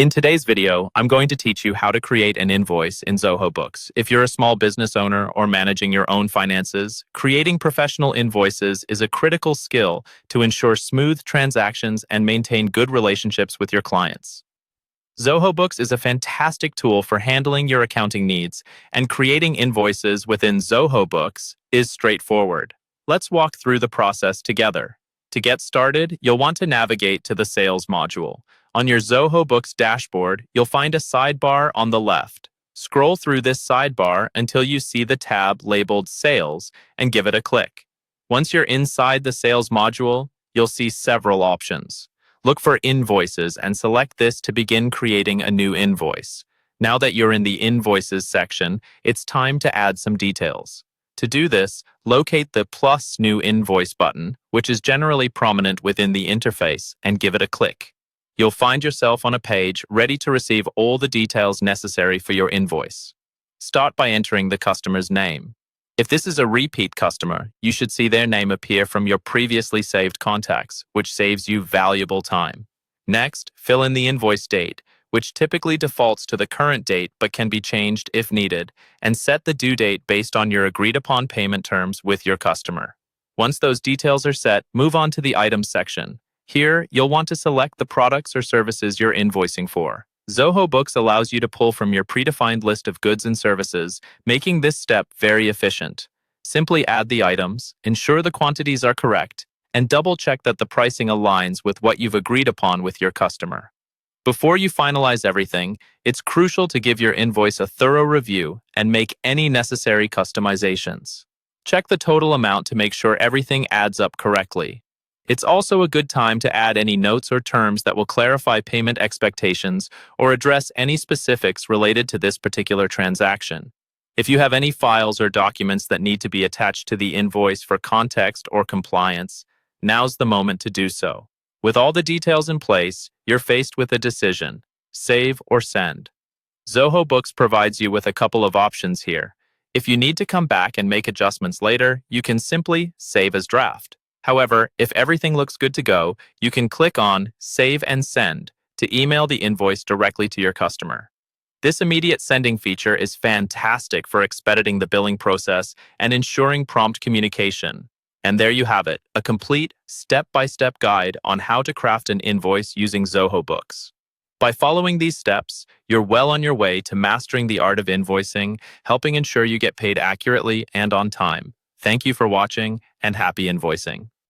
In today's video, I'm going to teach you how to create an invoice in Zoho Books. If you're a small business owner or managing your own finances, creating professional invoices is a critical skill to ensure smooth transactions and maintain good relationships with your clients. Zoho Books is a fantastic tool for handling your accounting needs, and creating invoices within Zoho Books is straightforward. Let's walk through the process together. To get started, you'll want to navigate to the Sales module. On your Zoho Books dashboard, you'll find a sidebar on the left. Scroll through this sidebar until you see the tab labeled Sales and give it a click. Once you're inside the Sales module, you'll see several options. Look for Invoices and select this to begin creating a new invoice. Now that you're in the Invoices section, it's time to add some details. To do this, locate the plus New Invoice button, which is generally prominent within the interface, and give it a click. You'll find yourself on a page ready to receive all the details necessary for your invoice. Start by entering the customer's name. If this is a repeat customer, you should see their name appear from your previously saved contacts, which saves you valuable time. Next, fill in the invoice date, which typically defaults to the current date but can be changed if needed, and set the due date based on your agreed-upon payment terms with your customer. Once those details are set, move on to the Items section. Here, you'll want to select the products or services you're invoicing for. Zoho Books allows you to pull from your predefined list of goods and services, making this step very efficient. Simply add the items, ensure the quantities are correct, and double-check that the pricing aligns with what you've agreed upon with your customer. Before you finalize everything, it's crucial to give your invoice a thorough review and make any necessary customizations. Check the total amount to make sure everything adds up correctly. It's also a good time to add any notes or terms that will clarify payment expectations or address any specifics related to this particular transaction. If you have any files or documents that need to be attached to the invoice for context or compliance, now's the moment to do so. With all the details in place, you're faced with a decision: save or send. Zoho Books provides you with a couple of options here. If you need to come back and make adjustments later, you can simply save as draft. However, if everything looks good to go, you can click on Save and Send to email the invoice directly to your customer. This immediate sending feature is fantastic for expediting the billing process and ensuring prompt communication. And there you have it, a complete step-by-step guide on how to craft an invoice using Zoho Books. By following these steps, you're well on your way to mastering the art of invoicing, helping ensure you get paid accurately and on time. Thank you for watching, and happy invoicing.